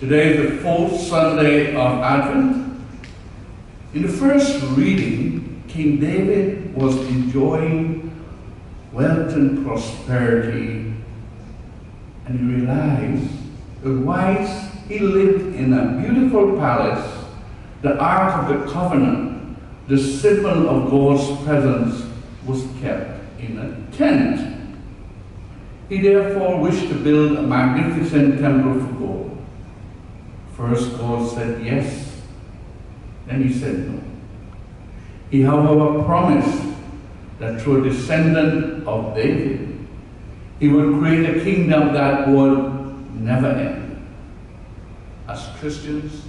Today is the fourth Sunday of Advent. In the first reading, King David was enjoying wealth and prosperity, and he realized that whilst he lived in a beautiful palace, the Ark of the Covenant, the symbol of God's presence, was kept in a tent. He therefore wished to build a magnificent temple for God. First God said yes, then he said no. He, however, promised that through a descendant of David, he would create a kingdom that would never end. As Christians,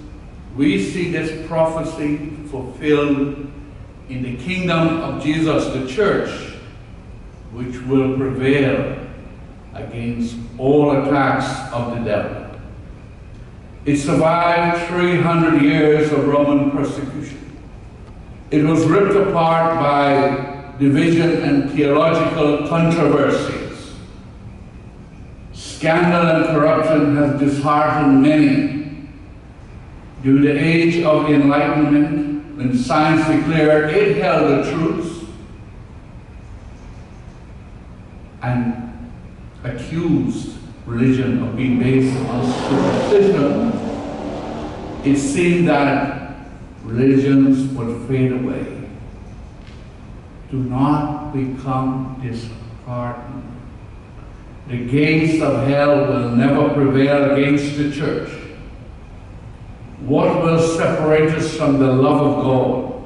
we see this prophecy fulfilled in the kingdom of Jesus, the church, which will prevail against all attacks of the devil. It survived 300 years of Roman persecution. It was ripped apart by division and theological controversies. Scandal and corruption has disheartened many. During the age of Enlightenment, when science declared it held the truth and accused religion of being based on superstition, it seemed that religions would fade away. Do not become disheartened. The gates of hell will never prevail against the church. What will separate us from the love of God?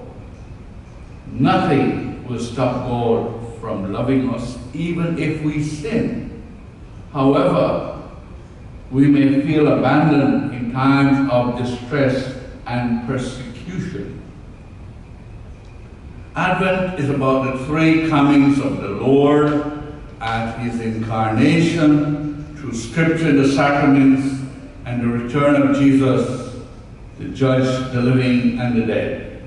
Nothing will stop God from loving us, even if we sin. However, we may feel abandoned in times of distress and persecution. Advent is about the three comings of the Lord at his incarnation, through Scripture, the sacraments, and the return of Jesus to judge the living and the dead.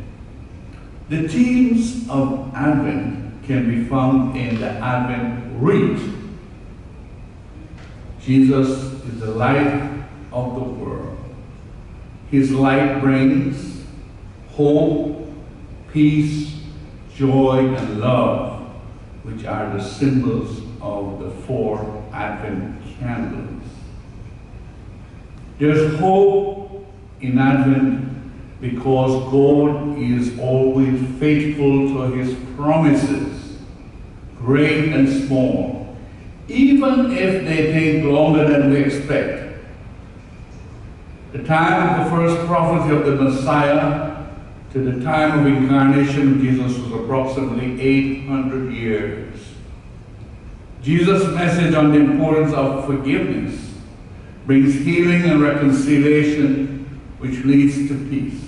The themes of Advent can be found in the Advent wreath. Jesus is the light of the world. His light brings hope, peace, joy, and love, which are the symbols of the four Advent candles. There's hope in Advent because God is always faithful to his promises, great and small, even if they take longer than we expect. The time of the first prophecy of the Messiah to the time of incarnation of Jesus was approximately 800 years. Jesus' message on the importance of forgiveness brings healing and reconciliation, which leads to peace.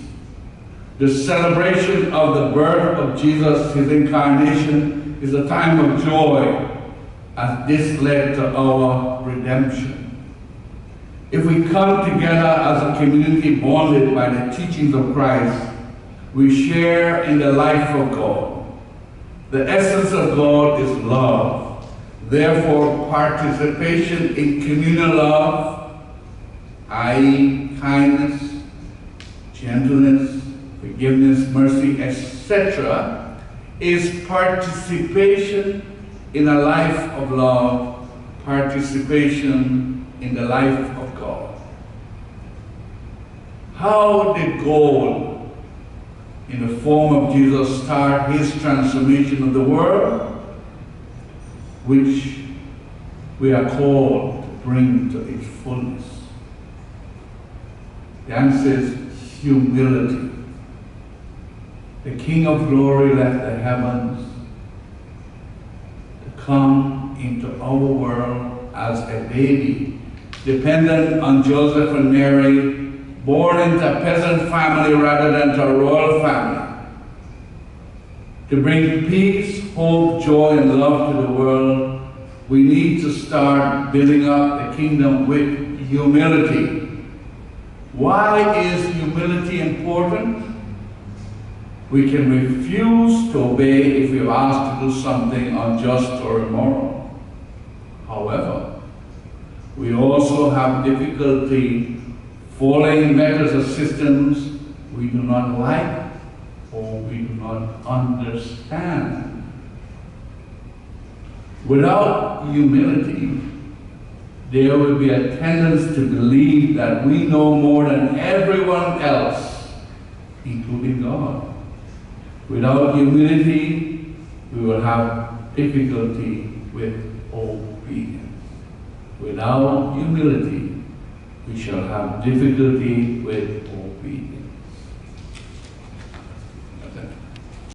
The celebration of the birth of Jesus, his incarnation, is a time of joy, as this led to our redemption. If we come together as a community bonded by the teachings of Christ, we share in the life of God. The essence of God is love. Therefore, participation in communal love, i.e. kindness, gentleness, forgiveness, mercy, etc., is participation in a life of love, participation in the life of God. How did God, in the form of Jesus, start his transformation of the world, which we are called to bring to its fullness? The answer is humility. The King of Glory left the heavens to come into our world as a baby, dependent on Joseph and Mary, born into a peasant family rather than to a royal family. To bring peace, hope, joy, and love to the world, we need to start building up the kingdom with humility. Why is humility important? We can refuse to obey if we are asked to do something unjust or immoral. However, we also have difficulty following methods or systems we do not like or we do not understand. Without humility, there will be a tendency to believe that we know more than everyone else, including God. Without humility, we will have difficulty with obedience. Without humility, we shall have difficulty with obedience.